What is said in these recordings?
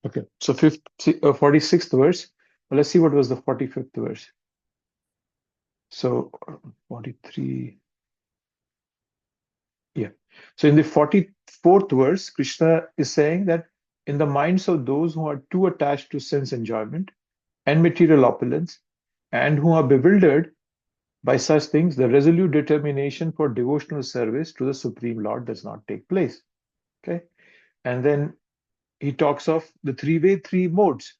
Okay. So 46th verse. Well, let's see what was the 45th verse. So 43. Yeah. So in the 44th verse, Krishna is saying that in the minds of those who are too attached to sense enjoyment and material opulence, and who are bewildered by such things, the resolute determination for devotional service to the Supreme Lord does not take place. Okay. And then he talks of the three-way, three modes,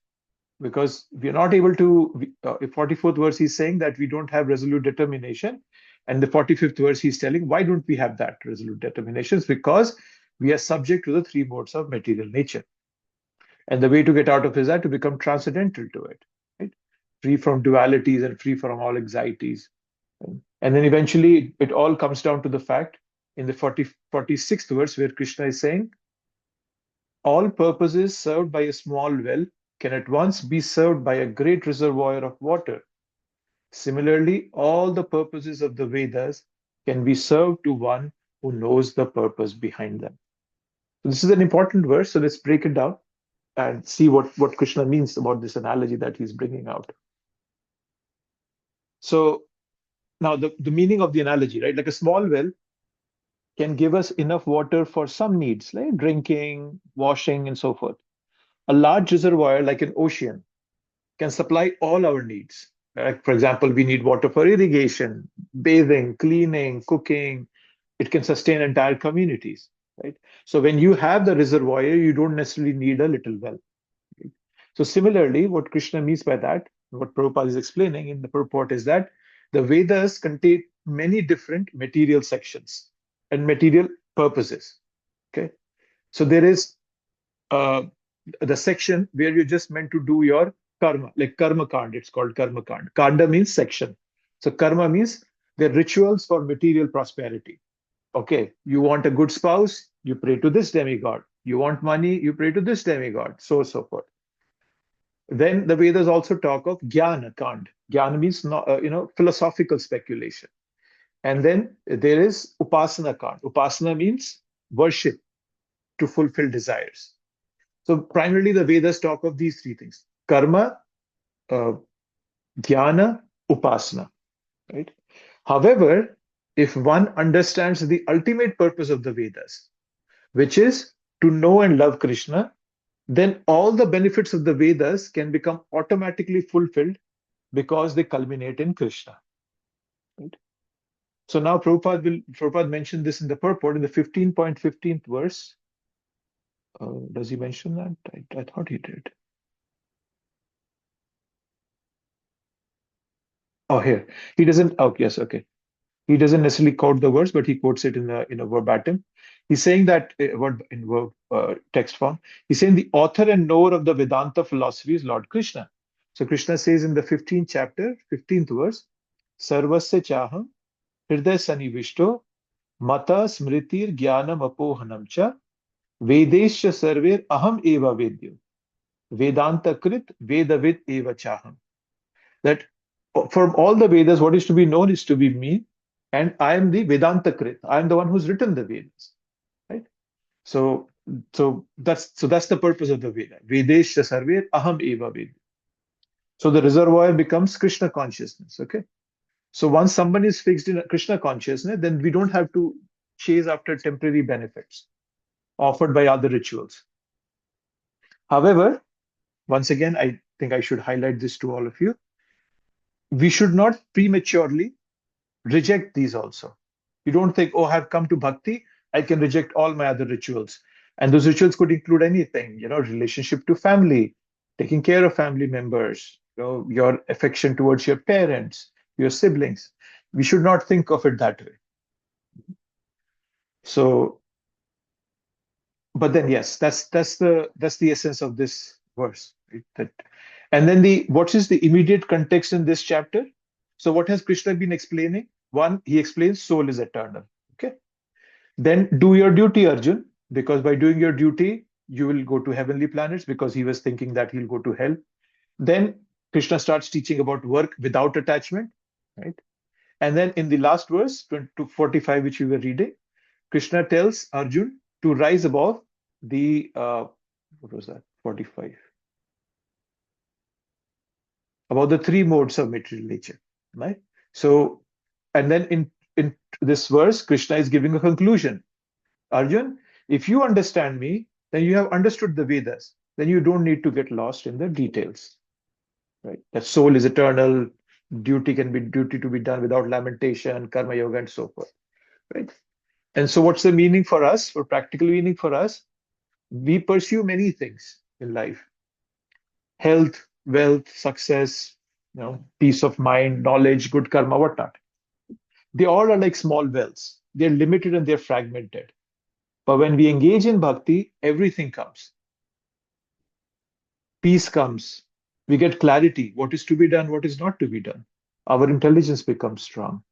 because we are not able to. 44th verse, he's saying that we don't have resolute determination. And the 45th verse, he's telling, why don't we have that resolute determination? It's because we are subject to the three modes of material nature. And the way to get out of is that to become transcendental to it, right? Free from dualities and free from all anxieties. And then eventually it all comes down to the fact in the 46th verse where Krishna is saying, all purposes served by a small well can at once be served by a great reservoir of water. Similarly, all the purposes of the Vedas can be served to one who knows the purpose behind them. So this is an important verse. So let's break it down and see what Krishna means about this analogy that he's bringing out. So now the meaning of the analogy, right? Like a small well can give us enough water for some needs, like drinking, washing, and so forth. A large reservoir, like an ocean, can supply all our needs. Like, for example, we need water for irrigation, bathing, cleaning, cooking. It can sustain entire communities, right? So when you have the reservoir, you don't necessarily need a little well. Right? So similarly, what Krishna means by that, what Prabhupada is explaining in the purport is that the Vedas contain many different material sections and material purposes. Okay, so there is uh, the section where you're just meant to do your karma, like karma kand. It's called karma kand. Kanda means section. So karma means the rituals for material prosperity. Okay, you want a good spouse, you pray to this demigod. You want money, you pray to this demigod, so forth. Then the Vedas also talk of jnana kand. Jnana means philosophical speculation. And then there is upasana kand. Upasana means worship to fulfill desires. So primarily the Vedas talk of these three things: karma, uh, dhyana, upasana, right? However, if one understands the ultimate purpose of the Vedas, which is to know and love Krishna, then all the benefits of the Vedas can become automatically fulfilled because they culminate in Krishna. Right? So now Prabhupada mentioned this in the purport in the 15.15th verse. Does he mention that? I thought he did. Oh, here. He doesn't. Oh, yes, okay. He doesn't necessarily quote the verse, but he quotes it in a verbatim. He's saying that word in verb text form. He's saying the author and knower of the Vedanta philosophy is Lord Krishna. So Krishna says in the 15th chapter, 15th verse, Sarvasya chaham hriday sanivishto mata smritir jnanam apohanam cha vedesya sarver aham eva vedyo vedanta krit vedavid eva chaham. That from all the Vedas, what is to be known is to be me, and I am the Vedanta Krit. I am the one who's written the Vedas, right? So, so that's the purpose of the Veda. Vedesha sarve aham eva ved. So the reservoir becomes Krishna consciousness. Okay. So once someone is fixed in Krishna consciousness, then we don't have to chase after temporary benefits offered by other rituals. However, once again, I think I should highlight this to all of you. We should not prematurely reject these also. You don't think, oh, I've come to bhakti, I can reject all my other rituals. And those rituals could include anything, relationship to family, taking care of family members, your affection towards your parents, your siblings. We should not think of it that way. So, but then yes, that's the essence of this verse. Right? And then what is the immediate context in this chapter? So what has Krishna been explaining? One, he explains soul is eternal. Okay. Then do your duty, Arjun, because by doing your duty, you will go to heavenly planets, because he was thinking that he'll go to hell. Then Krishna starts teaching about work without attachment, right? And then in the last verse, 45, which we were reading, Krishna tells Arjun to rise above the, what was that? 45. About the three modes of material nature, right? So, and then in this verse, Krishna is giving a conclusion. Arjun, if you understand me, then you have understood the Vedas. Then you don't need to get lost in the details, right? That soul is eternal, duty can be duty to be done without lamentation, karma yoga, and so forth, right? And so, what's the meaning for us? For practical meaning for us, we pursue many things in life: health, wealth, success, peace of mind, knowledge, good karma, whatnot. They all are like small wells. They're limited and they're fragmented. But when we engage in bhakti, everything comes. Peace comes. We get clarity. What is to be done, what is not to be done. Our intelligence becomes strong.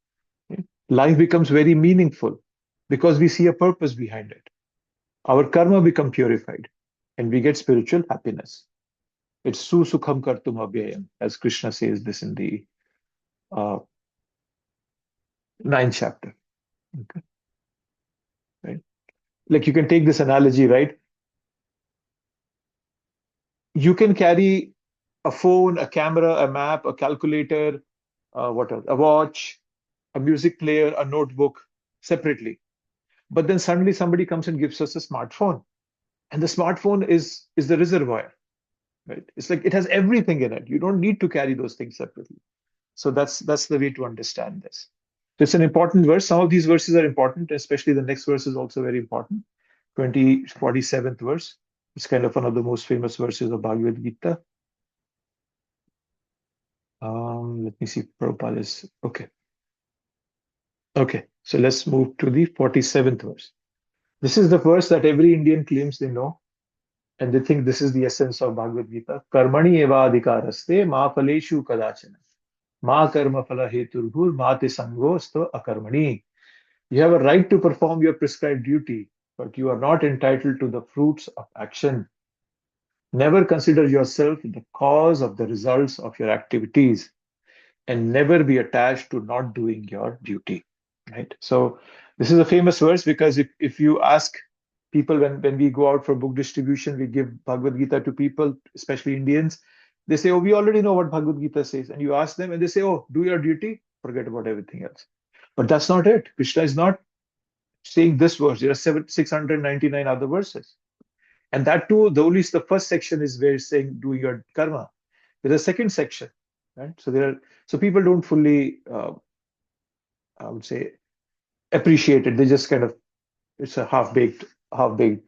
Okay? Life becomes very meaningful because we see a purpose behind it. Our karma become purified and we get spiritual happiness. It's su sukham kartum abhyayam, as Krishna says this in the uh, ninth chapter. Okay, right? Like you can take this analogy, right? You can carry a phone, a camera, a map, a calculator, what else? A watch, a music player, a notebook separately. But then suddenly somebody comes and gives us a smartphone, and the smartphone is the reservoir, right? It's like it has everything in it. You don't need to carry those things separately. So that's the way to understand this. So it's an important verse. Some of these verses are important, especially the next verse is also very important. 47th verse. It's kind of one of the most famous verses of Bhagavad Gita. Let me see. Prabhupada is okay. Okay, so let's move to the 47th verse. This is the verse that every Indian claims they know, and they think this is the essence of Bhagavad Gita. Karmani eva adhikaraste ma phaleshu kadachana. Ma karma phala heturbhur mate sangosto akarmani. You have a right to perform your prescribed duty, but you are not entitled to the fruits of action. Never consider yourself the cause of the results of your activities, and never be attached to not doing your duty. Right? So this is a famous verse because if you ask people when we go out for book distribution, we give Bhagavad Gita to people, especially Indians. They say, oh, we already know what Bhagavad Gita says. And you ask them and they say, oh, do your duty, forget about everything else. But that's not it. Krishna is not saying this verse. There are 699 other verses. And that too, the first section is where it's saying do your karma. There's a second section, right? So people don't fully, I would say, appreciate it. They just kind of, it's a half-baked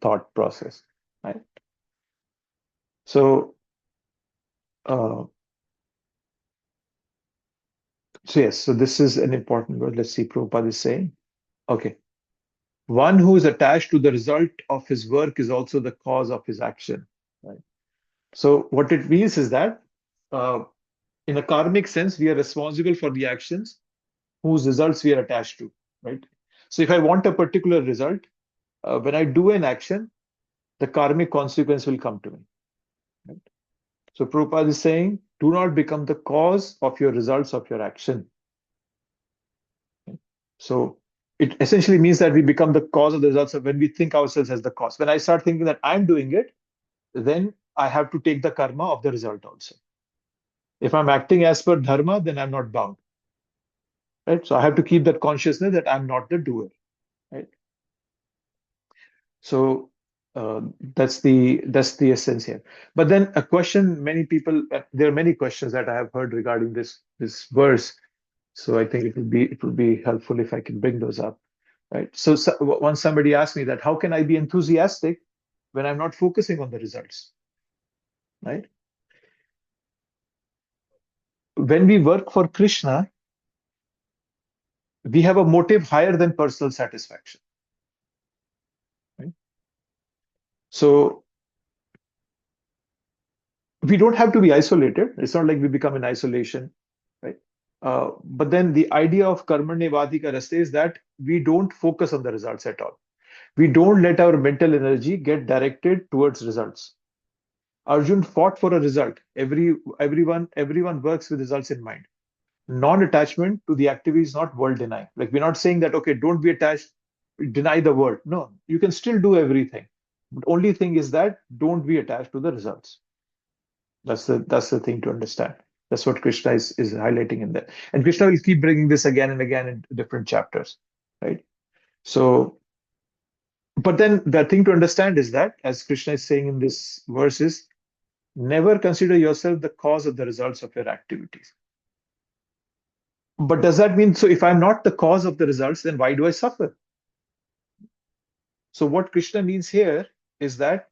thought process, right? So, uh, yes, so this is an important word. Let's see, Prabhupada is saying, okay, one who is attached to the result of his work is also the cause of his action, right? So what it means is that, in a karmic sense, we are responsible for the actions whose results we are attached to, right? So if I want a particular result, when I do an action, the karmic consequence will come to me. Right? So Prabhupada is saying, do not become the cause of your results of your action. Okay? So it essentially means that we become the cause of the results of when we think ourselves as the cause. When I start thinking that I'm doing it, then I have to take the karma of the result also. If I'm acting as per dharma, then I'm not bound. Right? So I have to keep that consciousness that I'm not the doer. Right? So that's the essence here. But then a question there are many questions that I have heard regarding this verse. So I think it would be helpful if I can bring those up. Right. So once somebody asked me that, how can I be enthusiastic when I'm not focusing on the results? Right. When we work for Krishna, we have a motive higher than personal satisfaction. Right? So we don't have to be isolated. It's not like we become in isolation, right? But then the idea of karmanyevadika raste is that we don't focus on the results at all. We don't let our mental energy get directed towards results. Arjun fought for a result. Everyone works with results in mind. Non-attachment to the activity is not world denying. Like we're not saying that, okay, don't be attached, deny the world. No, you can still do everything. The only thing is that don't be attached to the results. That's the thing to understand. That's what Krishna is highlighting in there. And Krishna will keep bringing this again and again in different chapters, right? So, but then the thing to understand is that, as Krishna is saying in this verse, is never consider yourself the cause of the results of your activities. But does that mean, so if I'm not the cause of the results, then why do I suffer? So what Krishna means here is that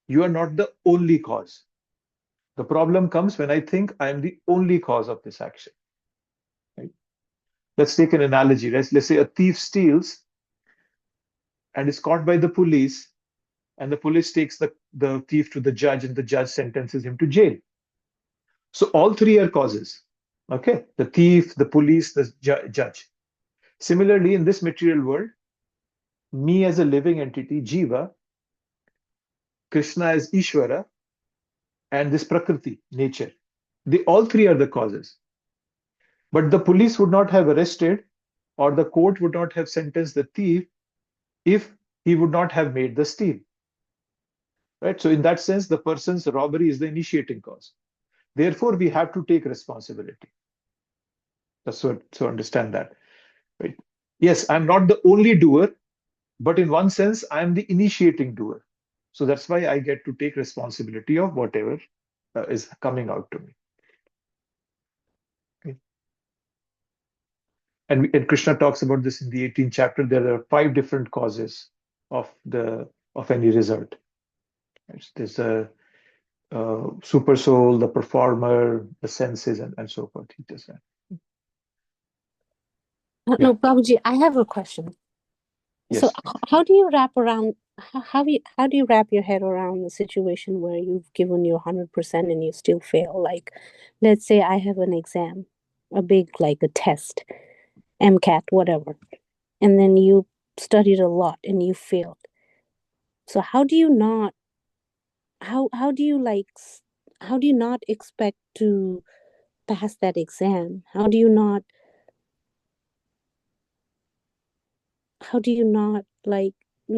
you are not the only cause. The problem comes when I think I am the only cause of this action. Right? Let's take an analogy. Let's say a thief steals and is caught by the police, and the police takes the thief to the judge, and the judge sentences him to jail. So all three are causes. Okay, the thief, the police, the judge. Similarly, in this material world, me as a living entity, Jiva, Krishna as Ishvara, and this Prakriti, nature. They all three are the causes. But the police would not have arrested, or the court would not have sentenced the thief if he would not have made the steal. Right? So in that sense, the person's robbery is the initiating cause. Therefore, we have to take responsibility. So understand that. Right? Yes, I'm not the only doer, but in one sense, I'm the initiating doer. So that's why I get to take responsibility of whatever is coming out to me. Okay. And Krishna talks about this in the 18th chapter. There are 5 different causes of any result. Right? There's a super soul, the performer, the senses, and so forth. He does that. No, Babuji, I have a question. Yes. So how do you wrap around, how do you wrap your head around the situation where you've given your 100% and you still fail? Like, let's say I have an exam, a big, like a test, MCAT, whatever, and then you studied a lot and you failed. So how do you not, how do you not expect to pass that exam? How do you not like,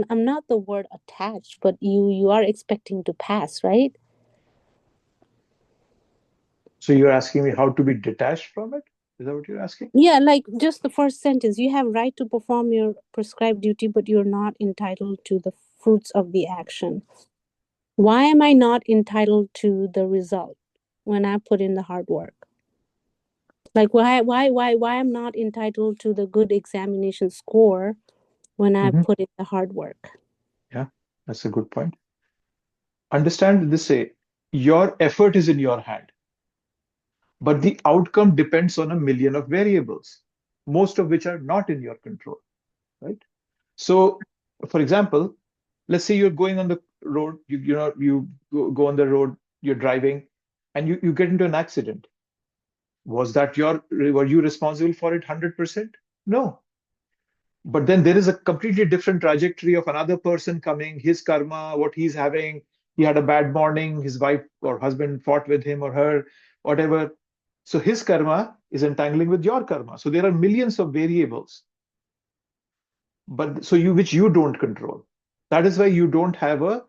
I'm not the word attached, but you are expecting to pass, right? So you're asking me how to be detached from it? Is that what you're asking? Yeah, like just the first sentence. You have right to perform your prescribed duty, but you're not entitled to the fruits of the action. Why am I not entitled to the result when I put in the hard work? Like why I'm not entitled to the good examination score when I put in the hard work? Yeah, that's a good point. Understand this way, your effort is in your hand, but the outcome depends on a million of variables, most of which are not in your control, right? So, for example, let's say you're going on the road, you go on the road, you're driving, and you get into an accident. Were you responsible for it 100%? No. But then there is a completely different trajectory of another person coming, his karma, what he's having. He had a bad morning, his wife or husband fought with him or her, whatever. So his karma is entangling with your karma. So there are millions of variables, but so which you don't control. That is why you don't have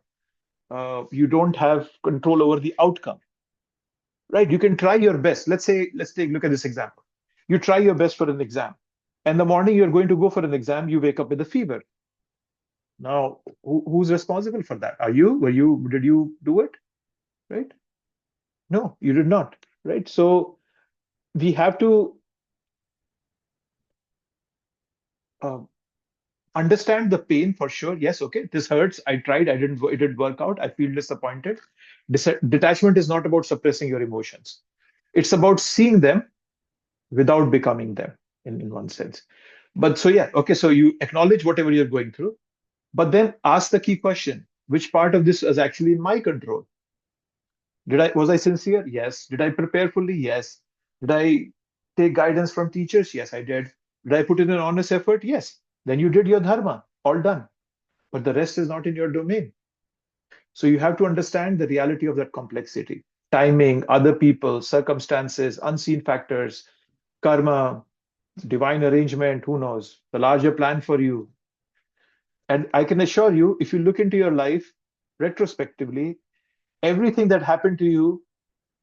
control over the outcome, right? You can try your best. Let's look at this example. You try your best for an exam, and the morning you're going to go for an exam, you wake up with a fever. Now, who's responsible for that? Did you do it? Right? No, you did not. Right? So we have to understand the pain for sure. Yes, okay, this hurts. I tried. It didn't work out. I feel disappointed. Detachment is not about suppressing your emotions. It's about seeing them without becoming them in one sense. But so yeah, okay, so you acknowledge whatever you're going through, but then ask the key question, which part of this is actually in my control? Was I sincere? Yes. Did I prepare fully? Yes. Did I take guidance from teachers? Yes, I did. Did I put in an honest effort? Yes. Then you did your dharma, all done. But the rest is not in your domain. So you have to understand the reality of that complexity. Timing, other people, circumstances, unseen factors, karma, divine arrangement, who knows, the larger plan for you. And I can assure you, if you look into your life, retrospectively, everything that happened to you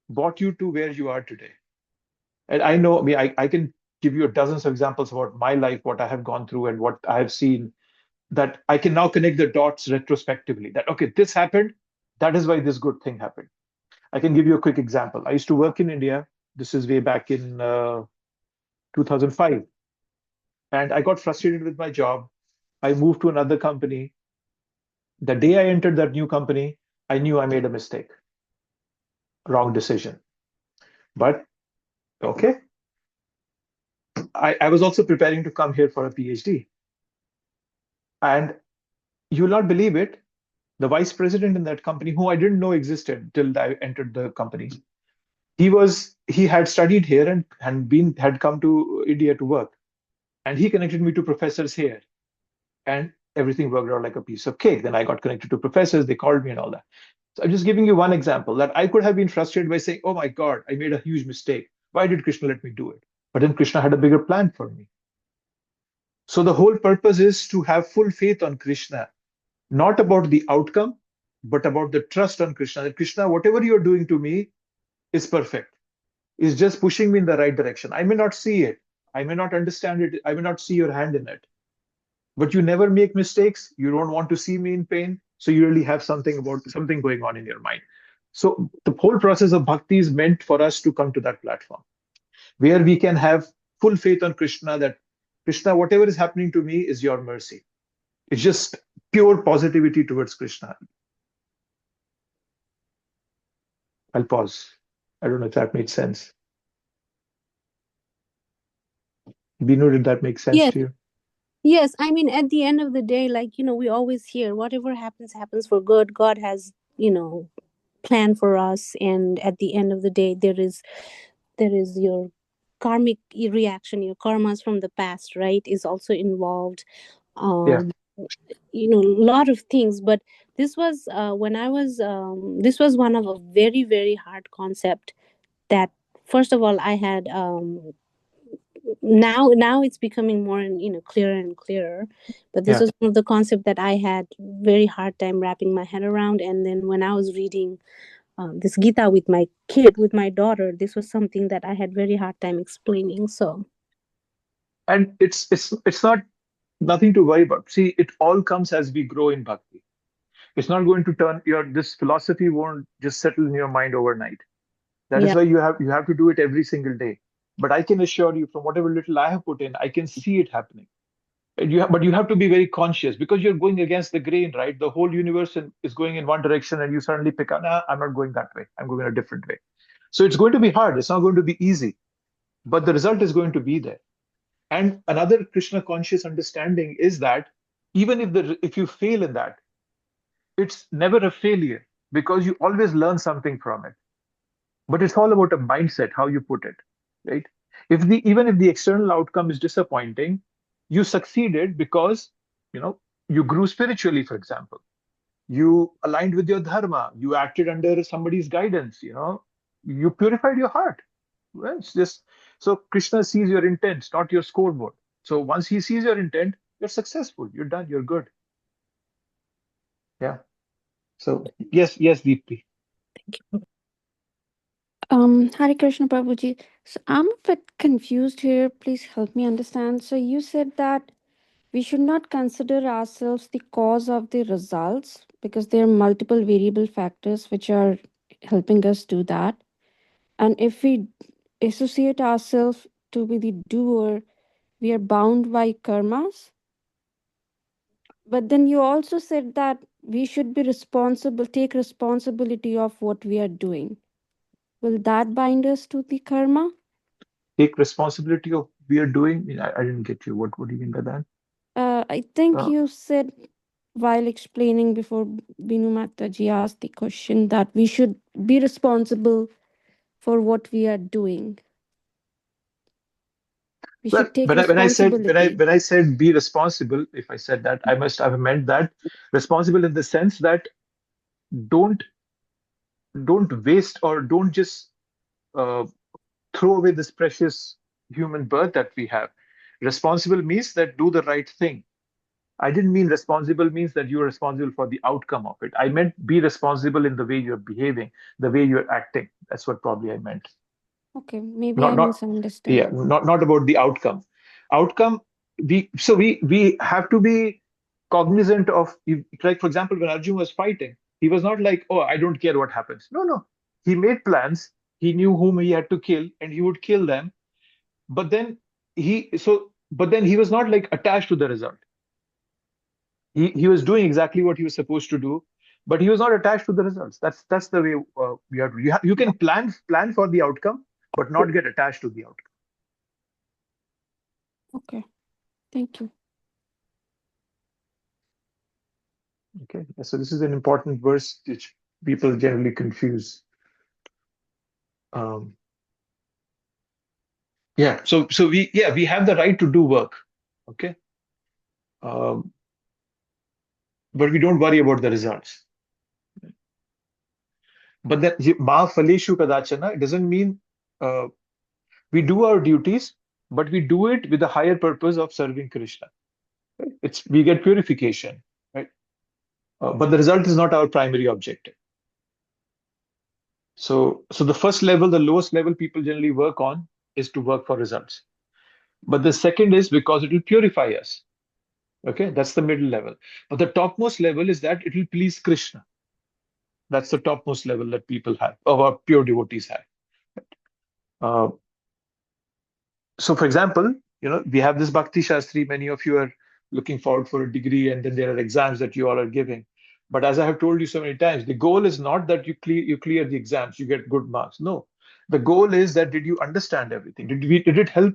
brought you to where you are today. And I know, I mean, I can give you dozens of examples about my life, what I have gone through and what I have seen, that I can now connect the dots retrospectively. That, okay, this happened. That is why this good thing happened. I can give you a quick example. I used to work in India. This is way back in 2005. And I got frustrated with my job. I moved to another company. The day I entered that new company, I knew I made a mistake, wrong decision. But okay, I was also preparing to come here for a PhD. And you will not believe it, the vice president in that company, who I didn't know existed till I entered the company, he had studied here and had come to India to work. And he connected me to professors here. And everything worked out like a piece of cake. Then I got connected to professors, they called me and all that. So I'm just giving you one example that I could have been frustrated by saying, oh my God, I made a huge mistake. Why did Krishna let me do it? But then Krishna had a bigger plan for me. So the whole purpose is to have full faith on Krishna, not about the outcome, but about the trust on Krishna. That Krishna, whatever you're doing to me is perfect, is just pushing me in the right direction. I may not see it, I may not understand it, I may not see your hand in it, but you never make mistakes. You don't want to see me in pain. So you really have something going on in your mind. So the whole process of bhakti is meant for us to come to that platform where we can have full faith on Krishna, that Krishna, whatever is happening to me is your mercy. It's just pure positivity towards Krishna. I'll pause. I don't know if that made sense. Binu, did that make sense Yes. to you? Yes, I mean, at the end of the day, like, we always hear whatever happens, happens for good. God has, plan for us. And at the end of the day, there is your karmic reaction, your karmas from the past, right, is also involved. Yeah. Um, a lot of things. But this was when I was this was one of a very, very hard concept that, first of all, I had now it's becoming more and clearer and clearer, but this Yeah. was one of the concept that I had very hard time wrapping my head around. And then when I was reading this Gita with my kid, with my daughter, this was something that I had very hard time explaining. So And it's not nothing to worry about. See, it all comes as we grow in bhakti. It's not going to turn your this philosophy won't just settle in your mind overnight. That is yeah. why you have to do it every single day. But I can assure you, from whatever little I have put in, I can see it happening. And but you have to be very conscious because you're going against the grain, right? The whole universe is going in one direction, and you suddenly pick up, nah, I'm not going that way. I'm going a different way. So it's going to be hard. It's not going to be easy, but the result is going to be there. And another Krishna conscious understanding is that even if you fail in that, it's never a failure because you always learn something from it. But it's all about a mindset, how you put it, right? Even if the external outcome is disappointing, you succeeded because you know you grew spiritually, for example. You aligned with your dharma, you acted under somebody's guidance, you purified your heart. Well, it's just so Krishna sees your intent, not your scoreboard. So once he sees your intent, you're successful, you're done, you're good. Yeah. So yes, Deepti. Hare Krishna Prabhuji. So I'm a bit confused here. Please help me understand. So you said that we should not consider ourselves the cause of the results because there are multiple variable factors which are helping us do that. And if we associate ourselves to be the doer, we are bound by karmas. But then you also said that we should be responsible, take responsibility of what we are doing. Will that bind us to the karma? Take responsibility of we are doing. I didn't get you. What do you mean by that? I think Uh, you said while explaining before Binu Mataji asked the question that we should be responsible for what we are doing. We well, should take Mm. responsibility. when I said be responsible, if I said that, I must have meant that responsible in the sense that don't don't waste or don't just uh, throw away this precious human birth that we have. Responsible means that do the right thing. I didn't mean responsible means that you are responsible for the outcome of it. I meant be responsible in the way you're behaving, the way you're acting. That's what probably I meant. Okay, maybe Not I not misunderstood. yeah, not about the outcome. Outcome, we have to be cognizant of, like for example, when Arjun was fighting, he was not like, oh, I don't care what happens. No, no. He made plans, he knew whom he had to kill, and he would kill them. But then he was not like attached to the result. He was doing exactly what he was supposed to do, but he was not attached to the results. That's the way we have to, you can plan for the outcome, but not get attached to the outcome. Okay, thank you. Okay, so this is an important verse which people generally confuse. Um, so we have the right to do work, okay, um, but we don't worry about the results. But then ma phaleshu kadachana, it doesn't mean uh, we do our duties, but we do it with the higher purpose of serving Krishna. Right? We get purification, right? But the result is not our primary objective. So the first level, the lowest level people generally work on is to work for results. But the second is because it will purify us. Okay, that's the middle level. But the topmost level is that it will please Krishna. That's the topmost level that people have, or our pure devotees have. Uh, so, for example, we have this Bhakti Shastri. Many of you are looking forward for a degree, and then there are exams that you all are giving. But as I have told you so many times, the goal is not that you clear the exams, you get good marks. No, the goal is that did you understand everything? Did it help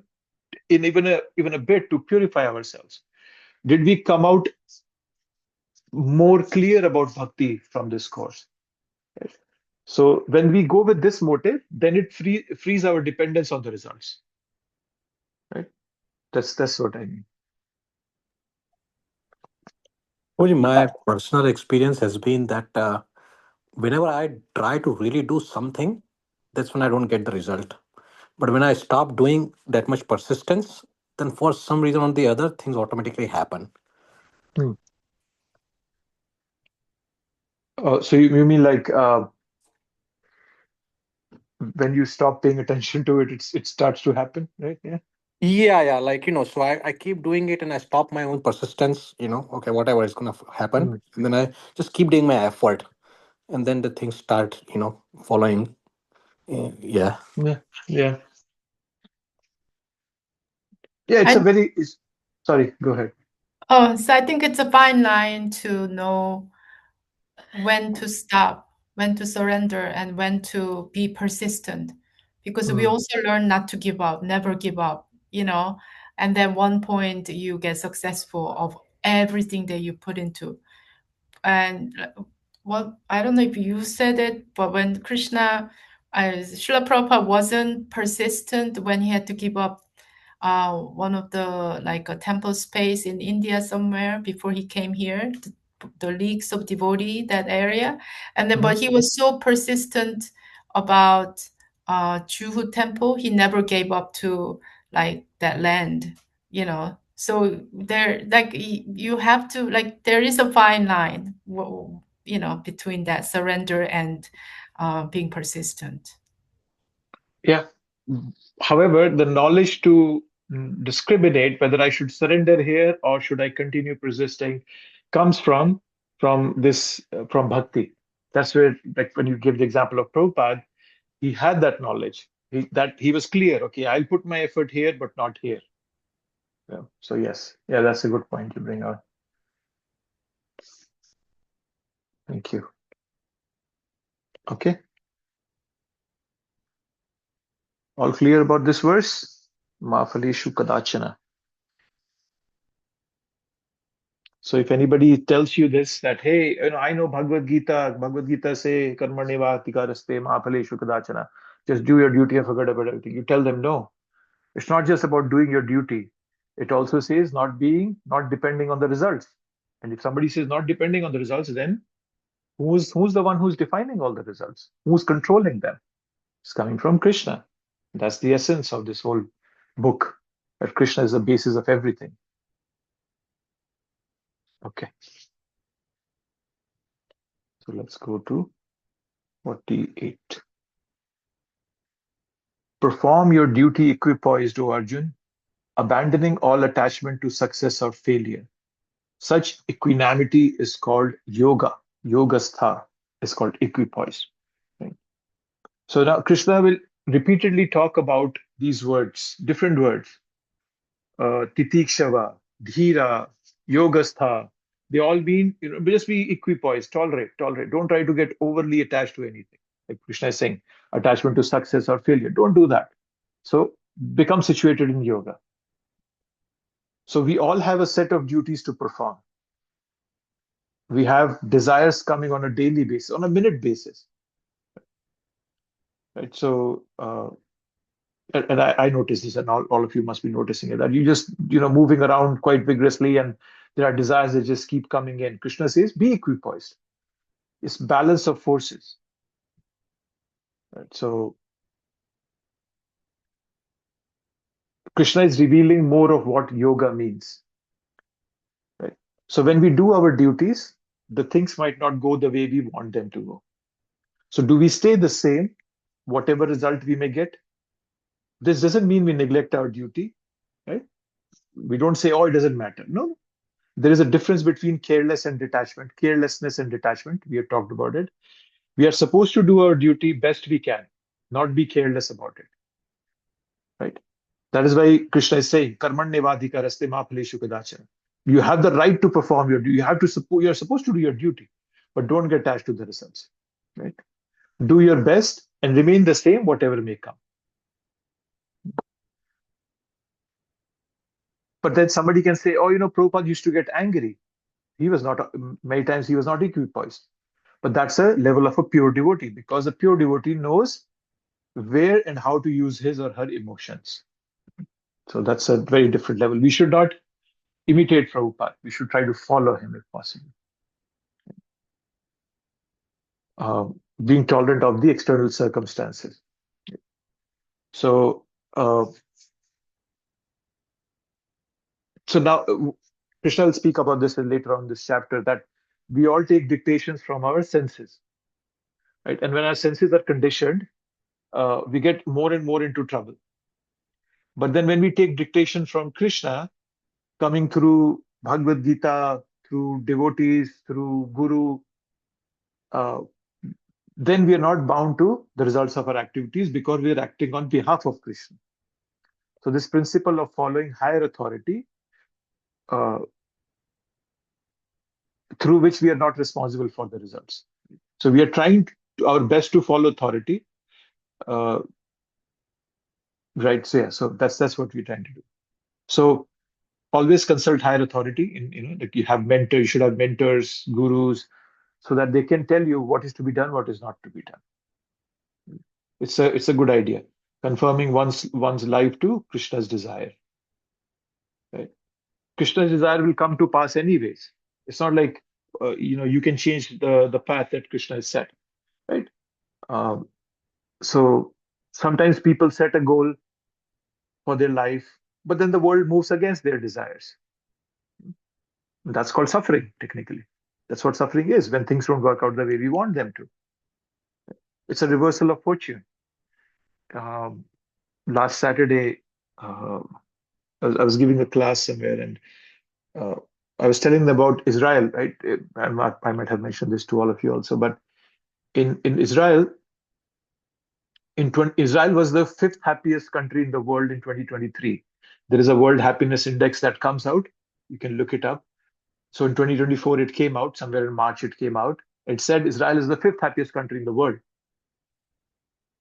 in even a bit to purify ourselves? Did we come out more clear about bhakti from this course? Right? So when we go with this motive, then it frees our dependence on the results. Right? That's what I mean. Well, my personal experience has been that whenever I try to really do something, that's when I don't get the result. But when I stop doing that much persistence, then for some reason or the other, things automatically happen. Hmm. So you mean like when you stop paying attention to it, it starts to happen, right? Yeah. Yeah, like, so I keep doing it and I stop my own persistence, okay, whatever is going to happen. Hmm. And then I just keep doing my effort. And then the things start, following. Yeah. Yeah. Yeah. Yeah. I Sorry. Go ahead. so I think it's a fine line to know when to stop, when to surrender, and when to be persistent. Because we Hmm. also learn not to give up, never give up, and then one point you get successful of everything that you put into. And well, I don't know if you said it, but when Srila Prabhupada wasn't persistent when he had to give up one of the like a temple space in India somewhere before he came here, the leagues of devotee, that area, and then Hmm. but he was so persistent about Juhu temple, he never gave up to like that land, So there, like you have to like there is a fine line, between that surrender and being persistent. Yeah. However, the knowledge to discriminate whether I should surrender here or should I continue persisting comes from this from bhakti. That's where, like when you give the example of Prabhupada, he had that knowledge. He was clear. Okay, I'll put my effort here, but not here. Yeah. So yes, yeah, that's a good point you bring out. Thank you. Okay, all clear about this verse? Mafaleshu kadachana. So if anybody tells you this, that hey, I know Bhagavad Gita say karmaneva tikaraste mahaphaleshu kadachana, just do your duty and forget about everything. You tell them no, it's not just about doing your duty. It also says not depending on the results. And if somebody says not depending on the results, then who's the one who's defining all the results? Who's controlling them? It's coming from Krishna. That's the essence of this whole book. That Krishna is the basis of everything. Okay. So let's go to 48. Perform your duty equipoised, O Arjun, abandoning all attachment to success or failure. Such equanimity is called yoga. Yogastha is called equipoise. Right? So now Krishna will repeatedly talk about these words, different words. Titikshava, dhira, yogastha. They all mean, just be equipoised, tolerate. Don't try to get overly attached to anything. Like Krishna is saying, attachment to success or failure. Don't do that. So become situated in yoga. So we all have a set of duties to perform. We have desires coming on a daily basis, on a minute basis. Right? So, and I notice this, and all of you must be noticing it, that you just, moving around quite vigorously, and there are desires that just keep coming in. Krishna says, be equipoised. It's balance of forces. Right? So, Krishna is revealing more of what yoga means. Right? So, when we do our duties, the things might not go the way we want them to go. So, do we stay the same, whatever result we may get? This doesn't mean we neglect our duty, right? We don't say, oh, it doesn't matter. No, there is a difference between carelessness and detachment. We have talked about it. We are supposed to do our duty best we can, not be careless about it, right? That is why Krishna is saying, Karmanyevadhikaraste ma phaleshu kadachana. You have the right to perform your duty. You're supposed to do your duty, but don't get attached to the results, right? Do your best and remain the same, whatever may come. But then somebody can say, oh, Prabhupada used to get angry. He was not, many times he was not equipoised. But that's a level of a pure devotee, because a pure devotee knows where and how to use his or her emotions. So that's a very different level. We should not imitate Prabhupada. We should try to follow him if possible. Being tolerant of the external circumstances. So, so now Krishna will speak about this later on in this chapter, that we all take dictations from our senses, right? And when our senses are conditioned, we get more and more into trouble. But then when we take dictation from Krishna, coming through Bhagavad Gita, through devotees, through Guru, then we are not bound to the results of our activities, because we are acting on behalf of Krishna. So this principle of following higher authority, through which we are not responsible for the results. So we are trying our best to follow authority, right? So yeah, so that's what we're trying to do. So always consult higher authority. Like you should have mentors, gurus, so that they can tell you what is to be done, what is not to be done. It's a good idea. Confirming one's life to Krishna's desire. Right? Krishna's desire will come to pass anyways. It's not like you can change the path that Krishna has set. Right? So sometimes people set a goal for their life, but then the world moves against their desires. That's called suffering, technically. That's what suffering is, when things don't work out the way we want them to. It's a reversal of fortune. Last Saturday, I was giving a class somewhere, and I was telling them about Israel, right? I might have mentioned this to all of you also, but in Israel, Israel was the fifth happiest country in the world in 2023. There is a World Happiness Index that comes out. You can look it up. So in 2024, it came out, somewhere in March it came out. It said Israel is the fifth happiest country in the world.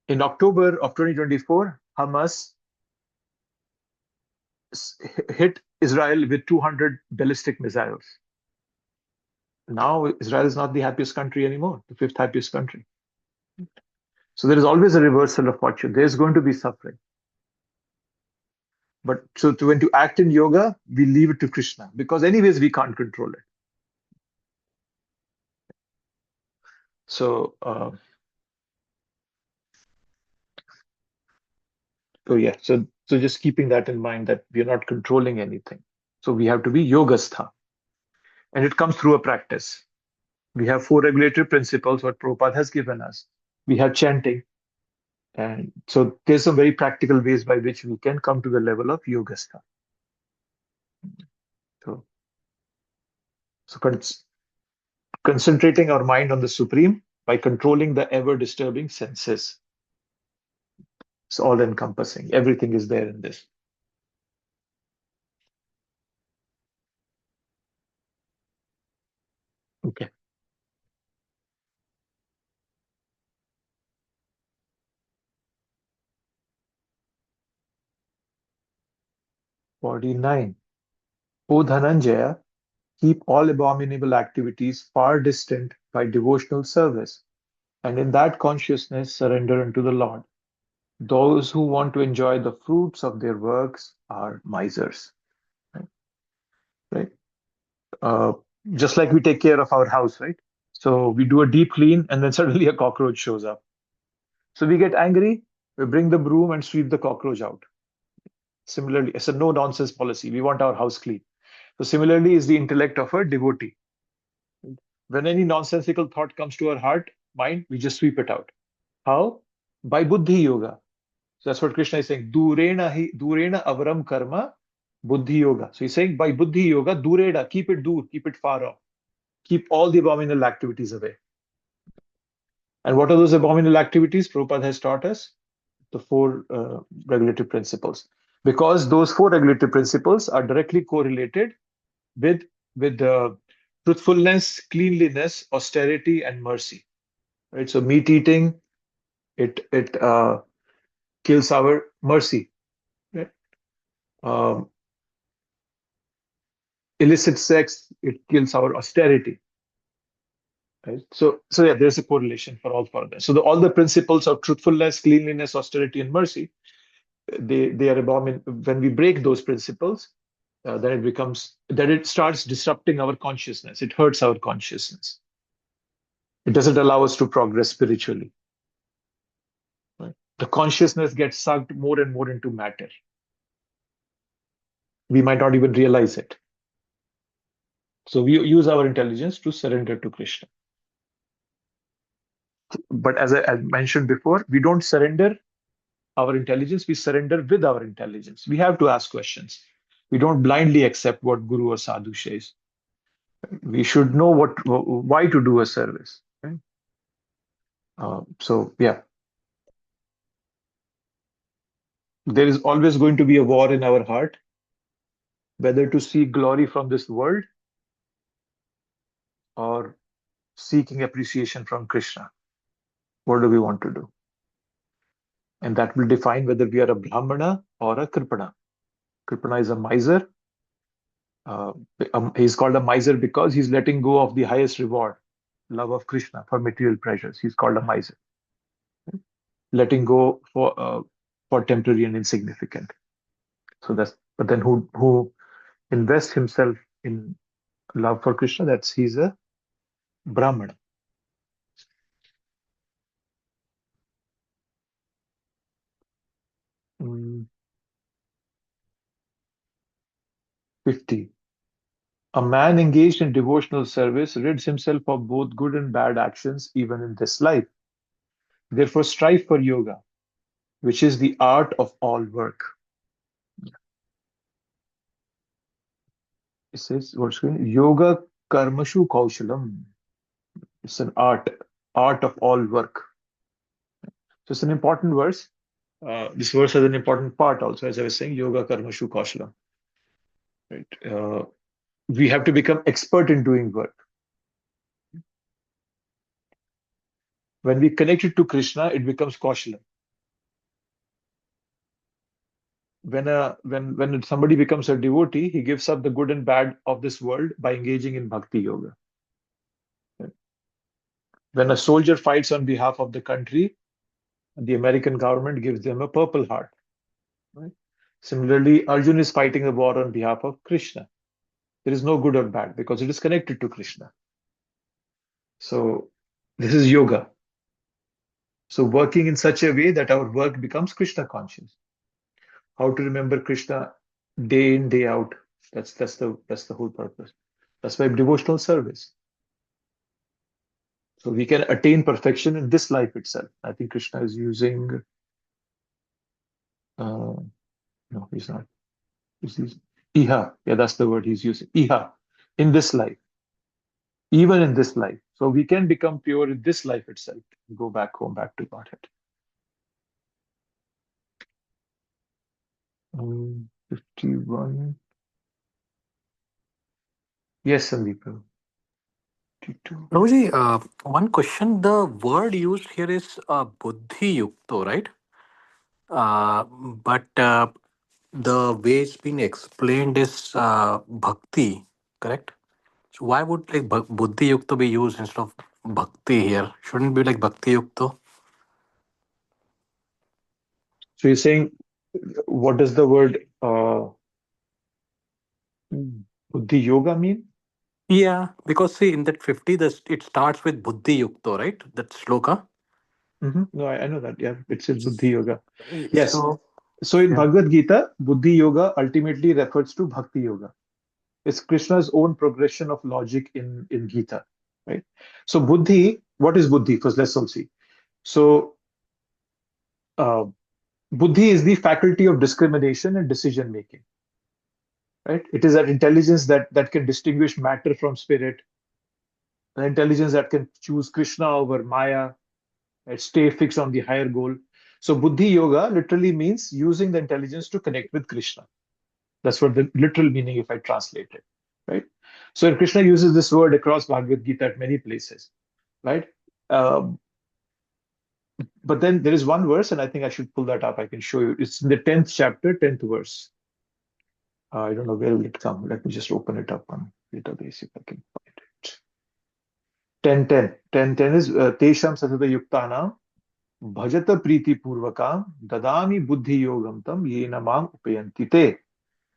In October of 2024, Hamas hit Israel with 200 ballistic missiles. Now Israel is not the happiest country anymore, the fifth happiest country. So there is always a reversal of fortune. There's going to be suffering. But so when to act in yoga, we leave it to Krishna, because anyways we can't control it. So yeah, so just keeping that in mind, that we are not controlling anything. So we have to be yogastha. And it comes through a practice. We have 4 regulatory principles, what Prabhupada has given us. We have chanting. And so there's some very practical ways by which we can come to the level of yogastha. So, concentrating our mind on the Supreme by controlling the ever-disturbing senses. It's all-encompassing. Everything is there in this. Okay. "49. O Dhananjaya, keep all abominable activities far distant by devotional service, and in that consciousness surrender unto the Lord. Those who want to enjoy the fruits of their works are misers." Right? Right? Uh, just like we take care of our house, right? So we do a deep clean and then suddenly a cockroach shows up. So we get angry, we bring the broom and sweep the cockroach out. Similarly, it's a no nonsense policy. We want our house clean. So similarly is the intellect of a devotee. When any nonsensical thought comes to our heart, mind, we just sweep it out. How? By buddhi yoga. So that's what Krishna is saying. Durena avaram karma buddhi yoga. So he's saying by buddhi yoga, dureda, keep it dur, keep it far off. Keep all the abominable activities away. And what are those abominable activities? Prabhupada has taught us the 4 regulative principles. Because those 4 regulative principles are directly correlated with truthfulness, cleanliness, austerity, and mercy. Right? So meat eating, it kills our mercy. Right? Illicit sex, it kills our austerity. Right? So yeah, there's a correlation for all 4 of them. So all the principles of truthfulness, cleanliness, austerity, and mercy, they are abominable. When we break those principles, then it starts disrupting our consciousness. It hurts our consciousness. It doesn't allow us to progress spiritually. Right? The consciousness gets sucked more and more into matter. We might not even realize it. So we use our intelligence to surrender to Krishna. But as I mentioned before, we don't surrender our intelligence, we surrender with our intelligence. We have to ask questions. We don't blindly accept what Guru or Sadhu says. We should know why to do a service. Right? So yeah, there is always going to be a war in our heart, whether to seek glory from this world or seeking appreciation from Krishna. What do we want to do? And that will define whether we are a Brahmana or a Kripana. Kripana is a miser. He's called a miser because he's letting go of the highest reward, love of Krishna, for material pleasures. He's called a miser. Letting go for temporary and insignificant. So but then who invests himself in love for Krishna, he's a Brahmana. Mm, 50. A man engaged in devotional service rids himself of both good and bad actions even in this life. Therefore, strive for yoga, which is the art of all work. It says, what's going? Yoga karmashu kaushalam. It's an art of all work. So it's an important verse. This verse has an important part also, as I was saying, yoga karmashu kaushalam. Right? We have to become expert in doing work. When we connect it to Krishna, it becomes kaushalam. When somebody becomes a devotee, he gives up the good and bad of this world by engaging in bhakti yoga. Right? When a soldier fights on behalf of the country, the American government gives them a Purple Heart. Right? Similarly, Arjun is fighting a war on behalf of Krishna. There is no good or bad because it is connected to Krishna. So this is yoga. So working in such a way that our work becomes Krishna conscious. How to remember Krishna day in, day out. That's the whole purpose. That's why devotional service. So we can attain perfection in this life itself. I think Krishna is using, no, he's not. He's using iha. Yeah, that's the word he's using. Iha, in this life, even in this life. So we can become pure in this life itself. Go back home, back to Godhead. 51. Yes, Sandeep. 52. Prabhuji, one question. The word used here is buddhi yukto, right? But the way it's been explained is bhakti, correct? So why would like buddhi yukto be used instead of bhakti here? Shouldn't it be like bhakti yukto? So you're saying, what does the word buddhi yoga mean? Yeah, because see in that 50, it starts with buddhi yukto, right? That sloka. No, I know that. Yeah, it says buddhi yoga. Yes. So So in yeah. Bhagavad Gita, buddhi yoga ultimately refers to bhakti yoga. It's Krishna's own progression of logic in Gita, right? So buddhi, what is buddhi? First, let's all see. So uh, buddhi is the faculty of discrimination and decision making, right? It is that intelligence that can distinguish matter from spirit, an intelligence that can choose Krishna over Maya, right? Stay fixed on the higher goal. So buddhi yoga literally means using the intelligence to connect with Krishna. That's what the literal meaning if I translate it, right? So Krishna uses this word across Bhagavad Gita at many places, right? Um, but then there is one verse, and I think I should pull that up. I can show you. It's in the 10th chapter, 10th verse. I don't know where will it come. Let me just open it up on database if I can find it. 10:10. 10:10 is Tesham Satata Yuktana Bhajata Priti Purvakam Dadami Buddhi Yogam Tam Yena Mam Upayanti Te.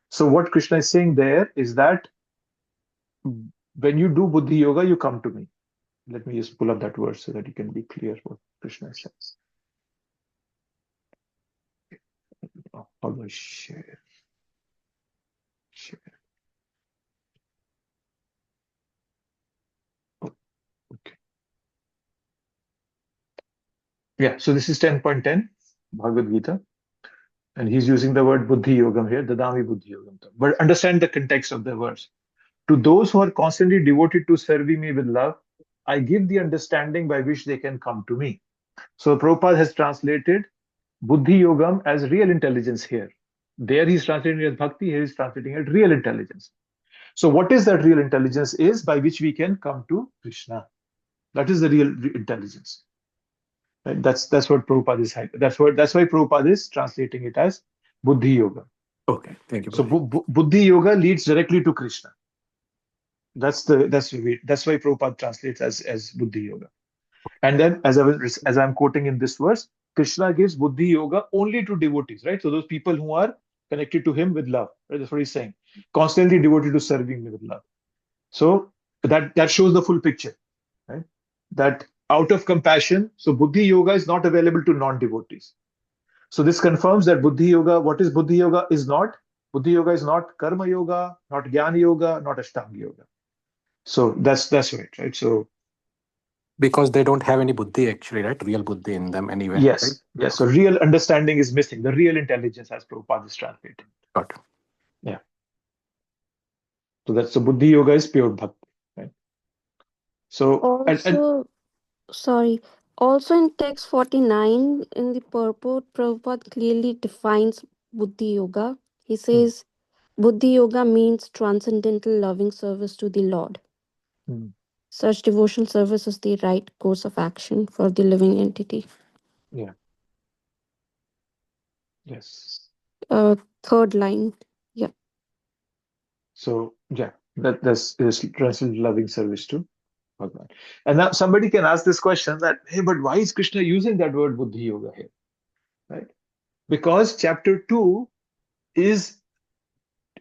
So what Krishna is saying there is that when you do Buddhi Yoga, you come to me. Let me just pull up that verse so that you can be clear what Krishna says. How do I share? Share. Oh, okay. Yeah, so this is 10.10, Bhagavad Gita. And he's using the word Buddhi Yogam here, Dadami Buddhi Yogam. But understand the context of the verse. To those who are constantly devoted to serving me with love, I give the understanding by which they can come to me. So Prabhupada has translated Buddhi Yogam as real intelligence here. There he's translating it as Bhakti, here he's translating it real intelligence. So what is that real intelligence is by which we can come to Krishna. That is the real intelligence. Right? That's what Prabhupada is. That's why Prabhupada is translating it as Buddhi Yoga. Okay, thank you. So Buddhi Yoga leads directly to Krishna. That's why Prabhupada translates as Buddhi Yoga. And then as I'm quoting in this verse, Krishna gives Buddhi Yoga only to devotees, right? So those people who are connected to him with love, right? That's what he's saying. Constantly devoted to serving me with love. So that shows the full picture, right? That out of compassion, so Buddhi Yoga is not available to non-devotees. So this confirms that Buddhi Yoga, what is Buddhi Yoga is not. Buddhi Yoga is not Karma Yoga, not Jnana Yoga, not Ashtanga Yoga. So that's right? So Because they don't have any buddhi actually, right? Real buddhi in them anyway. yes, Right? yes. So real understanding is missing. The real intelligence, as Prabhupada is translating. Got it. Yeah. So Buddhi Yoga is pure bhakti, right? So Also, sorry. Also in text 49, in the purport, Prabhupada clearly defines Buddhi Yoga. He says, Buddhi Yoga means transcendental loving service to the Lord. Such devotional service is the right course of action for the living entity. yeah. Yes. Third line. Yeah. So yeah, that's transcendental loving service to Bhagavan. And now somebody can ask this question that, hey, but why is Krishna using that word Buddhi Yoga here? Right? Because chapter 2 is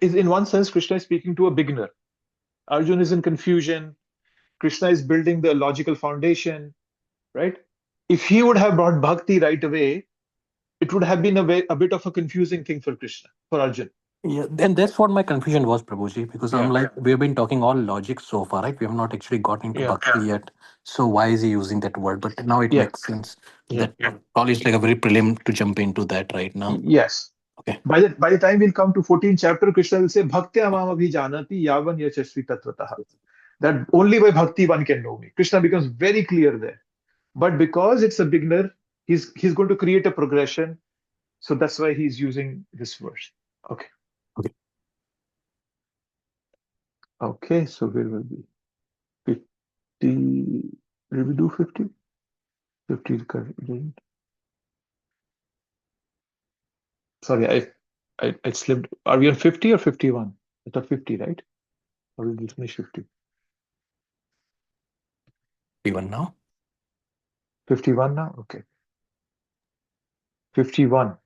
in one sense, Krishna is speaking to a beginner. Arjuna is in confusion. Krishna is building the logical foundation, right? If he would have brought bhakti right away, it would have been a bit of a confusing thing for Krishna, for Arjuna. Yeah, then that's what my confusion was, Prabhuji, because I'm Yeah, like, we've been talking all logic so far, right? We have not actually gotten into yeah, bhakti yet. So why is he using that word? But now it yeah, makes sense yeah. that probably it's like a very prelim to jump into that right now. Yes. Okay. By the time we'll come to 14th chapter, Krishna will say, Bhaktya mam abhijanati yavan yachasvi tattvataha. That only by bhakti one can know me. Krishna becomes very clear there. But because it's a beginner, he's going to create a progression. So that's why he's using this verse. Okay. Okay. Okay, so where will be? 50. Will we do 50? 50 current. Sorry, I slipped. Are we on 50 or 51? I thought 50, right? Or did we finish 50? Even now. 51 now? Okay. 51.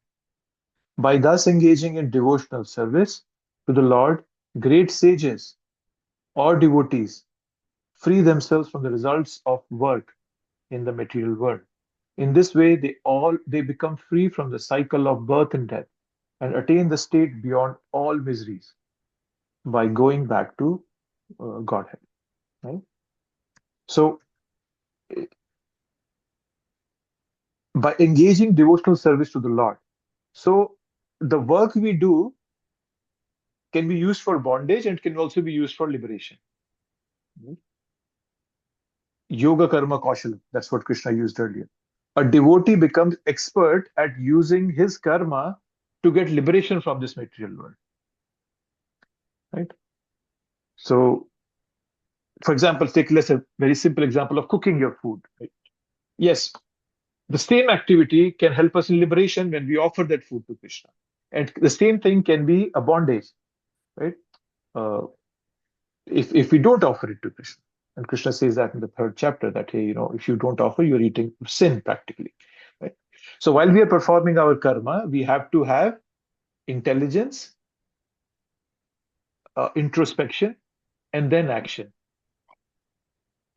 By thus engaging in devotional service to the Lord, great sages or devotees free themselves from the results of work in the material world. In this way, they become free from the cycle of birth and death and attain the state beyond all miseries by going back to Godhead. Right? So, by engaging devotional service to the Lord, so the work we do can be used for bondage and can also be used for liberation. Yoga karma kaushalam. That's what Krishna used earlier. A devotee becomes expert at using his karma to get liberation from this material world. Right? So, for example, take let's a very simple example of cooking your food. Right? Yes, the same activity can help us in liberation when we offer that food to Krishna. And the same thing can be a bondage, right? Uh, if we don't offer it to Krishna. And Krishna says that in the third chapter that, hey, if you don't offer, you're eating sin practically. Right? So while we are performing our karma, we have to have intelligence, introspection, and then action.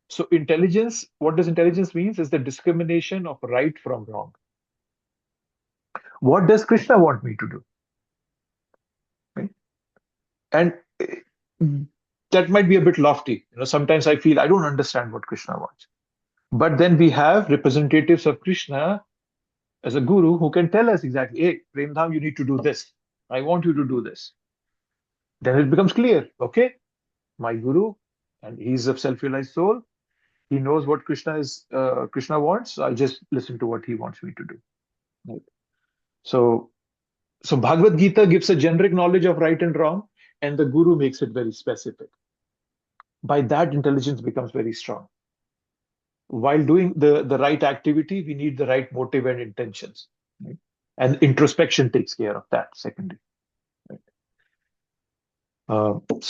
So intelligence, what does intelligence mean? Is the discrimination of right from wrong. What does Krishna want me to do? Right? And that might be a bit lofty. Sometimes I feel I don't understand what Krishna wants. But then we have representatives of Krishna as a guru who can tell us exactly, hey, Premdham, you need to do this. I want you to do this. Then it becomes clear, okay, my guru, and he's a self-realized soul. He knows what Krishna wants. So I'll just listen to what he wants me to do. Right? So Bhagavad Gita gives a generic knowledge of right and wrong, and the guru makes it very specific. By that, intelligence becomes very strong. While doing the right activity, we need the right motive and intentions. Right? And introspection takes care of that, secondly. Right?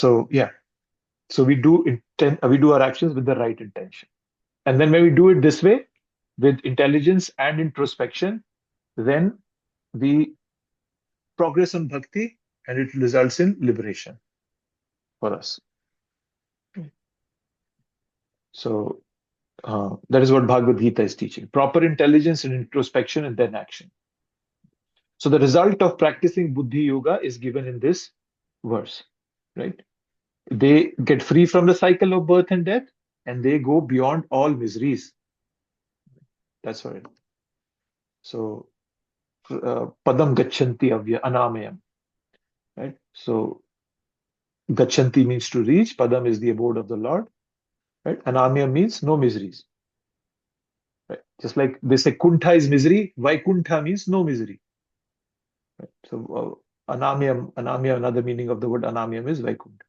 So we do our actions with the right intention. And then when we do it this way, with intelligence and introspection, then we progress on bhakti and it results in liberation for us. So that is what Bhagavad Gita is teaching. Proper intelligence and introspection and then action. So the result of practicing Buddhi Yoga is given in this verse, right? They get free from the cycle of birth and death and they go beyond all miseries. That's right. So padam gacchanti avya anamayam. Right? So gacchanti means to reach, padam is the abode of the Lord. Right? Anamyam means no miseries. Right? Just like they say kuntha is misery, Vaikuntha means no misery. Right? So anamyam, another meaning of the word anamyam is Vaikuntha.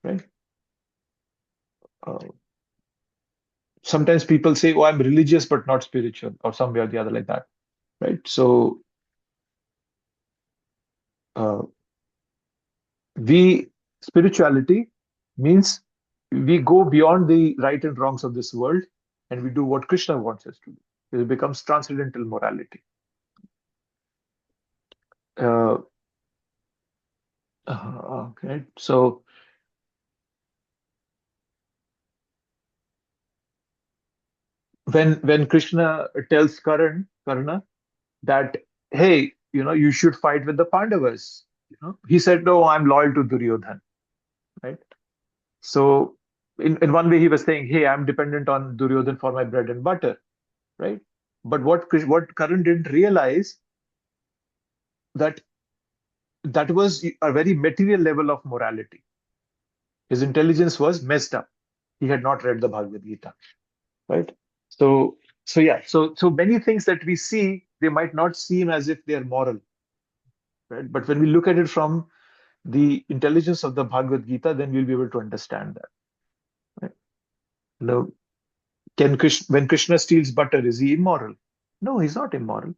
Right? Uh, Sometimes people say, oh, I'm religious but not spiritual, or some way or the other like that. Right? So uh, spirituality means we go beyond the right and wrongs of this world and we do what Krishna wants us to do. It becomes transcendental morality. Uh, okay, so when Krishna tells Karna that, hey, you should fight with the Pandavas. He said, no, I'm loyal to Duryodhan, right? So in one way, he was saying, hey, I'm dependent on Duryodhan for my bread and butter, right? But what Karan didn't realize that that was a very material level of morality. His intelligence was messed up. He had not read the Bhagavad Gita, right? So, so many things that we see, they might not seem as if they are moral, right? But when we look at it from the intelligence of the Bhagavad Gita, then we'll be able to understand that. Right? You know, when Krishna steals butter, is he immoral? No, he's not immoral.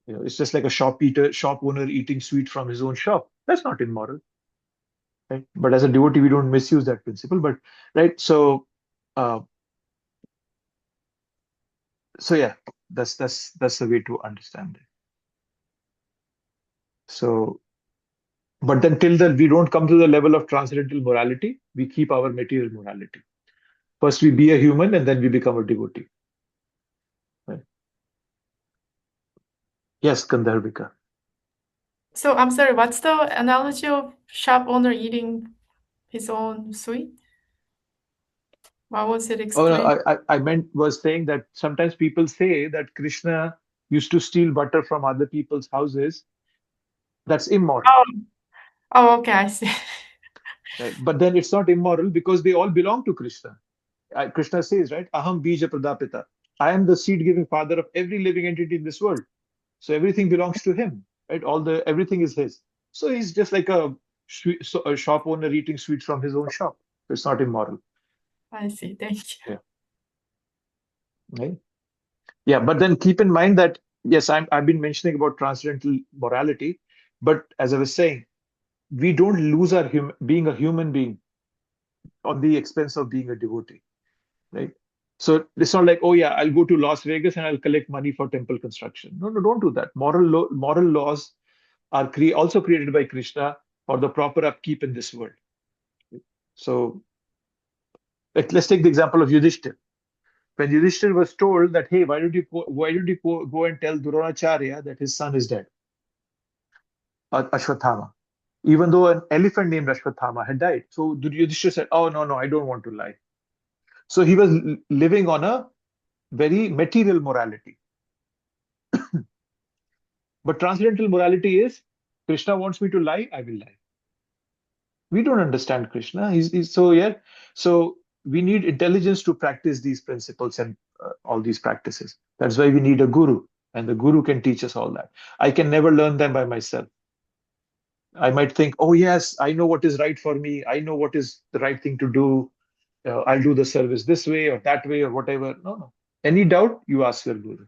It's just like a shop owner eating sweet from his own shop. That's not immoral, right? But as a devotee, we don't misuse that principle. But right, uh, so yeah, that's the way to understand it. So, but then till then we don't come to the level of transcendental morality, we keep our material morality. First, we be a human, and then we become a devotee. Right? Yes, Gandharvika. So I'm sorry, what's the analogy of shop owner eating his own sweet? What was it Oh no, explained? I was saying that sometimes people say that Krishna used to steal butter from other people's houses. That's immoral, Oh, oh, okay, I see. right? But then it's not immoral because they all belong to Krishna. Krishna says, right? Aham bija pradapita. I am the seed-giving father of every living entity in this world. So everything belongs to him, right? Everything is his. So he's just like a shop owner eating sweets from his own shop. It's not immoral. I see. Thank you. Yeah. Right? Yeah, but then keep in mind that yes, I've been mentioning about transcendental morality, but as I was saying, we don't lose our being a human being on the expense of being a devotee, right? So it's not like, oh yeah, I'll go to Las Vegas and I'll collect money for temple construction. No, no, don't do that. Moral laws are also created by Krishna for the proper upkeep in this world. So let's take the example of Yudhishthir. When Yudhishthir was told that, hey, why did you go and tell Dronacharya that his son is dead, Ashwathama, even though an elephant named Ashwathama had died. So Yudhishthir said, oh, no, no, I don't want to lie. So he was living on a very material morality. But transcendental morality is Krishna wants me to lie, I will lie. We don't understand Krishna. He's so yeah. So we need intelligence to practice these principles and all these practices. That's why we need a guru, and the guru can teach us all that. I can never learn them by myself. I might think, oh yes, I know what is right for me. I know what is the right thing to do. I'll do the service this way or that way or whatever. No, no. Any doubt, you ask your guru.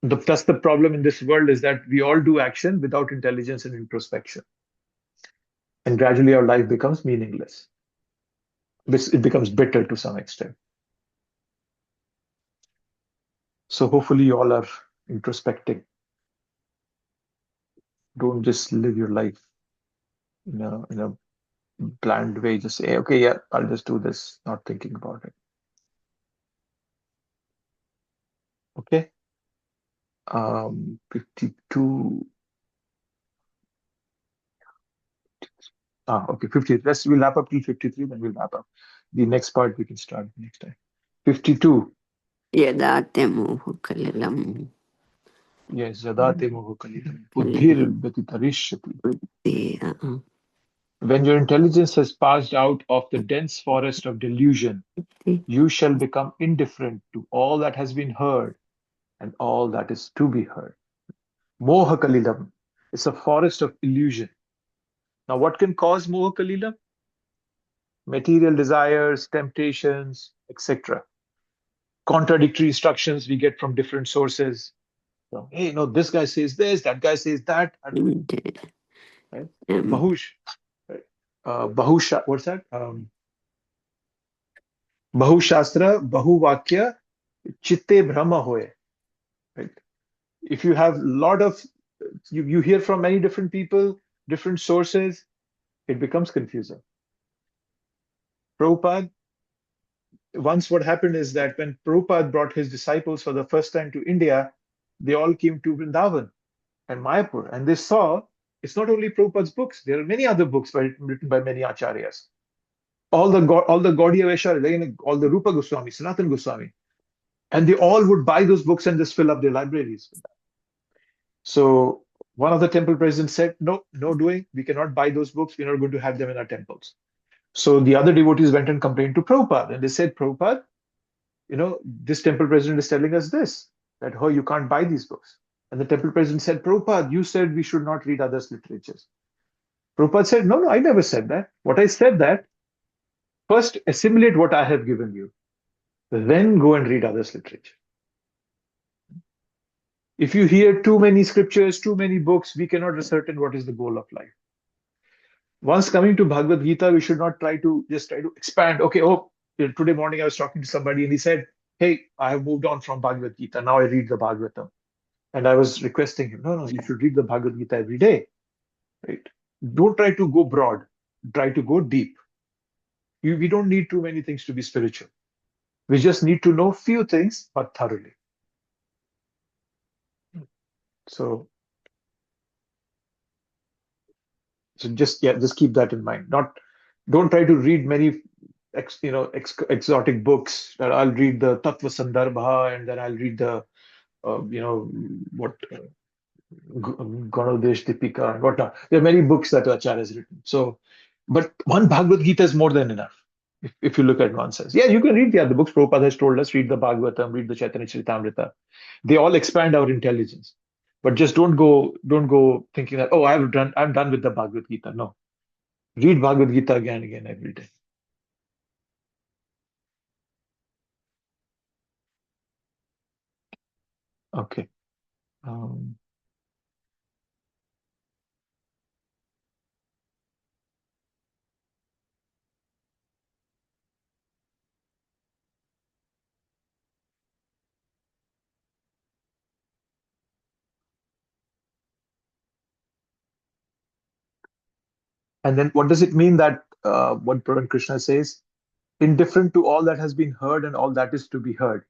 That's the problem in this world is that we all do action without intelligence and introspection. And gradually our life becomes meaningless. It becomes bitter to some extent. So hopefully you all are introspecting. Don't just live your life in a bland way. Just say, okay, yeah, I'll just do this, not thinking about it. Okay. 52. Okay, 50. We'll wrap up till 53, then we'll wrap up. The next part we can start next time. 52. Yadate mohu kalilam. Yes, Yadate mohu kalilam. Buddhir Buddhi. When your intelligence has passed out of the dense forest of delusion, you shall become indifferent to all that has been heard and all that is to be heard. Moha kalilam is a forest of illusion. Now, what can cause moha kalilam? Material desires, temptations, etc. Contradictory instructions we get from different sources. So, hey, no, this guy says this, that guy says that. Right? Bahush. Right? Bahusha, what's that? Bahushastra, Bahuvakya, Chitte Brahma Hoye. Right? If you have a lot of, you hear from many different people, different sources, it becomes confusing. Prabhupada, once what happened is that when Prabhupada brought his disciples for the first time to India, they all came to Vrindavan and Mayapur, and they saw it's not only Prabhupada's books, there are many other books written by many acharyas. All the Gaudiya Vaishyas, all the Rupa Goswami, Sanatana Goswami, and they all would buy those books and just fill up their libraries with that. So one of the temple presidents said, no, no doing. We cannot buy those books. We're not going to have them in our temples. So the other devotees went and complained to Prabhupada, and they said, Prabhupada, this temple president is telling us this, that, oh, you can't buy these books. And the temple president said, Prabhupada, you said we should not read others' literatures. Prabhupada said, no, no, I never said that. What I said that, first assimilate what I have given you, then go and read others' literature. If you hear too many scriptures, too many books, we cannot ascertain what is the goal of life. Once coming to Bhagavad Gita, we should not try to expand. Okay, today morning I was talking to somebody and he said, hey, I have moved on from Bhagavad Gita. Now I read the Bhagavatam. And I was requesting him, no, you should read the Bhagavad Gita every day. Right? Don't try to go broad. Try to go deep. We don't need too many things to be spiritual. We just need to know few things, but thoroughly. So just keep that in mind. Don't try to read many exotic books. That I'll read the Tattva Sandarbha and then I'll read the Ganodesh Deepika and whatnot. There are many books that Acharya has written. So, but one Bhagavad Gita is more than enough. If you look at one sense, you can read the other books. Prabhupada has told us, read the Bhagavatam, read the Chaitanya Charitamrita. They all expand our intelligence. But just don't go thinking that, I'm done with the Bhagavad Gita. No. Read Bhagavad Gita again and again every day. Okay. And then what does it mean that what Bhagavan Krishna says? Indifferent to all that has been heard and all that is to be heard.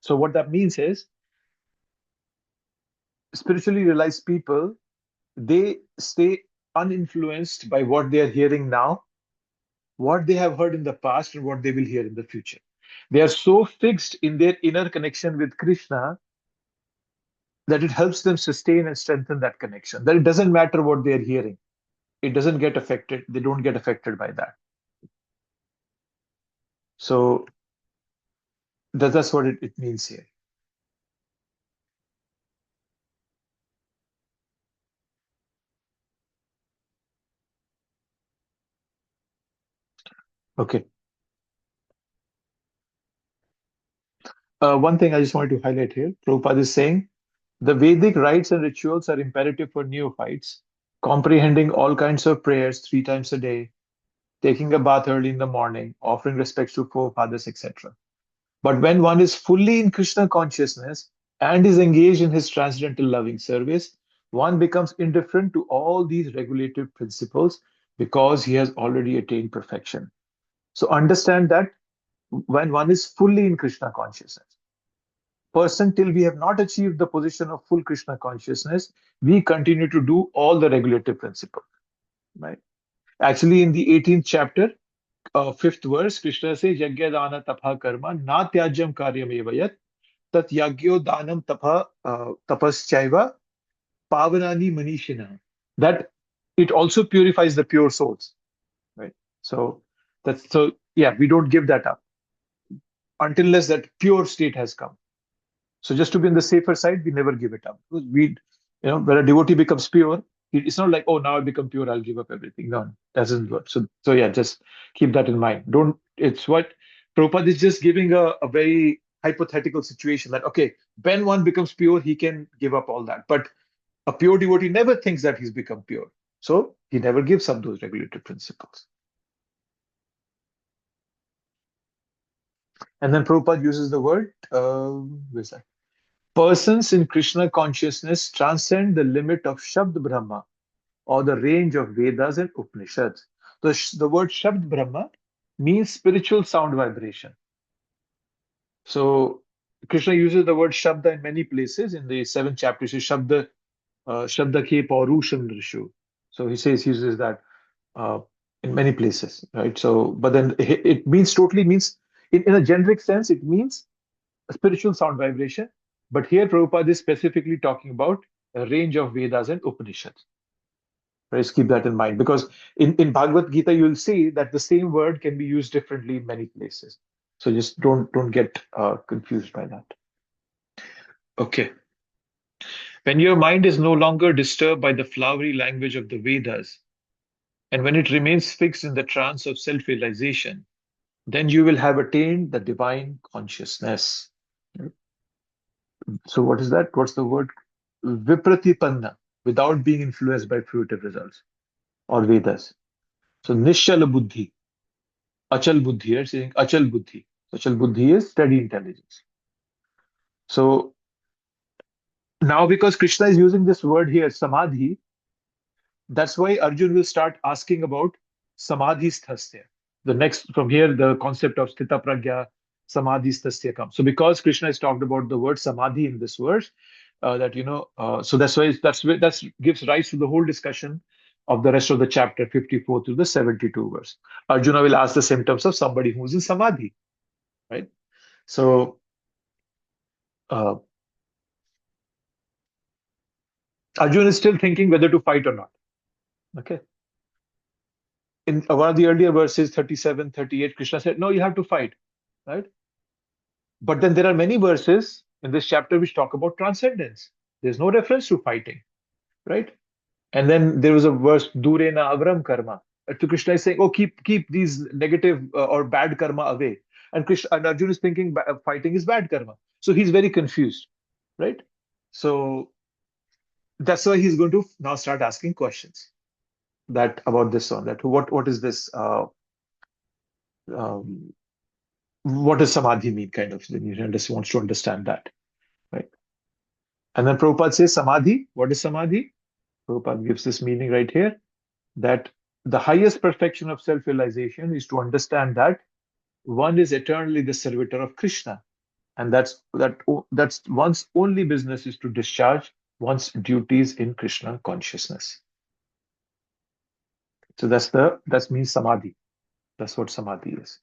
So what that means is, spiritually realized people, they stay uninfluenced by what they are hearing now, what they have heard in the past, and what they will hear in the future. They are so fixed in their inner connection with Krishna that it helps them sustain and strengthen that connection. That it doesn't matter what they are hearing. It doesn't get affected. They don't get affected by that. So that's what it means here. Okay. One thing I just wanted to highlight here, Prabhupada is saying, the Vedic rites and rituals are imperative for neophytes, comprehending all kinds of prayers 3 times a day, taking a bath early in the morning, offering respects to forefathers, etc. But when one is fully in Krishna consciousness and is engaged in his transcendental loving service, one becomes indifferent to all these regulative principles because he has already attained perfection. So understand that when one is fully in Krishna consciousness, person, till we have not achieved the position of full Krishna consciousness, we continue to do all the regulative principles. Right? Actually, in the 18th chapter, 5th verse, Krishna says, Yagya dana tapha karma na tyajyam karyam evayat tat yagyo danam tapha tapaschaiva pavanani manishina. That it also purifies the pure souls. Right? So we don't give that up until unless that pure state has come. So just to be on the safer side, we never give it up. When a devotee becomes pure, it's not like, now I become pure, I'll give up everything. No, it doesn't work. So just keep that in mind. It's what Prabhupada is just giving a very hypothetical situation that, okay, when one becomes pure, he can give up all that. But a pure devotee never thinks that he's become pure. So he never gives up those regulative principles. And then Prabhupada uses the word, where's that? Persons in Krishna consciousness transcend the limit of Shabd Brahma or the range of Vedas and Upanishads. The word Shabd Brahma means spiritual sound vibration. So Krishna uses the word Shabda in many places. In the 7th chapter, he says Shabda, Shabda ke paurusham rishu. So he uses that uh, in many places, right? So, but then it means totally means, in a generic sense, it means a spiritual sound vibration. But here Prabhupada is specifically talking about a range of Vedas and Upanishads. Let's keep that in mind, because in Bhagavad Gita you'll see that the same word can be used differently in many places. So just don't get confused by that. Okay. When your mind is no longer disturbed by the flowery language of the Vedas, and when it remains fixed in the trance of self-realization, then you will have attained the divine consciousness. So what is that? What's the word? Vipratipanna, without being influenced by fruitive results or Vedas. So Nishala Buddhi, Achal Buddhi, right? Saying Achal Buddhi. Achal Buddhi is steady intelligence. So now, because Krishna is using this word here, Samadhi, that's why Arjun will start asking about Samadhi Sthasya. The next, from here, the concept of Sthita Pragya, Samadhi Sthasya comes. So because Krishna has talked about the word Samadhi in this verse, so that's why that gives rise to the whole discussion of the rest of the chapter 54 to the 72 verse. Arjuna will ask the symptoms of somebody who's in Samadhi, right? So uh, Arjuna is still thinking whether to fight or not. Okay. In one of the earlier verses, 37, 38, Krishna said, no, you have to fight, right? But then there are many verses in this chapter which talk about transcendence. There's no reference to fighting, right? And then there was a verse, Durena Avram Karma. To Krishna is saying, oh, keep these negative or bad karma away. And Arjuna is thinking fighting is bad karma. So he's very confused, right? So that's why he's going to now start asking questions that about this one. That what is this? Um, what does samadhi mean? Kind of thing. He just wants to understand that, right? And then Prabhupada says samadhi. What is samadhi? Prabhupada gives this meaning right here, that the highest perfection of self-realization is to understand that one is eternally the servitor of Krishna, and that's one's only business is to discharge one's duties in Krishna consciousness. So that means samadhi. That's what samadhi is.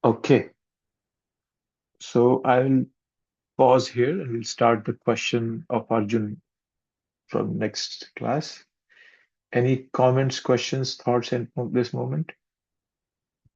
Okay. So I'll pause here and we'll start the question of Arjun from next class. Any comments, questions, thoughts at this moment?